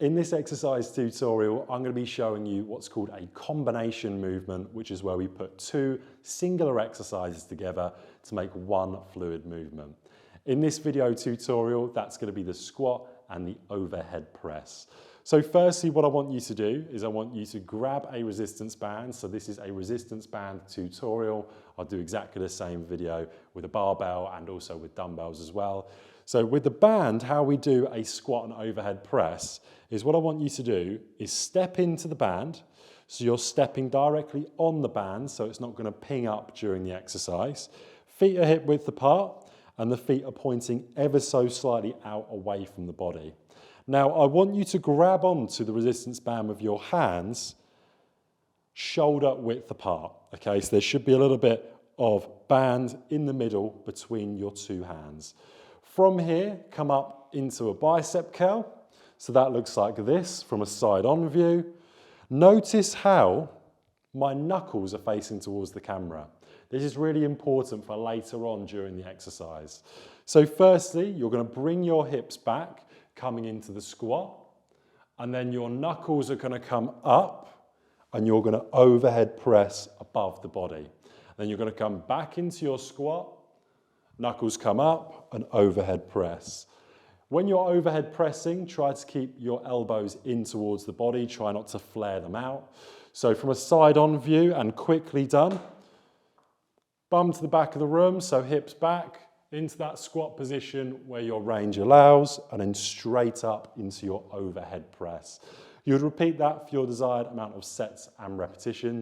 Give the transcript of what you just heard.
In this exercise tutorial, I'm going to be showing you what's called a combination movement, which is where we put two singular exercises together to make one fluid movement. In this video tutorial, that's going to be the squat and the overhead press. So firstly, what I want you to do is I want you to grab a resistance band. So this is a resistance band tutorial. I'll do exactly the same video with a barbell and also with dumbbells as well. So with the band, how we do a squat and overhead press is what I want you to do is step into the band. So you're stepping directly on the band, so it's not going to ping up during the exercise. Feet are hip width apart and the feet are pointing ever so slightly out away from the body. Now, I want you to grab onto the resistance band with your hands shoulder width apart. Okay, so there should be a little bit of band in the middle between your two hands. From here, come up into a bicep curl. So that looks like this from a side-on view. Notice how my knuckles are facing towards the camera. This is really important for later on during the exercise. So firstly, you're going to bring your hips back, coming into the squat, and then your knuckles are going to come up and you're going to overhead press above the body. Then you're going to come back into your squat, knuckles come up and overhead press. When you're overhead pressing, try to keep your elbows in towards the body, try not to flare them out. So from a side-on view and quickly done, bum to the back of the room, so hips back, into that squat position where your range allows, and then straight up into your overhead press. You would repeat that for your desired amount of sets and repetitions.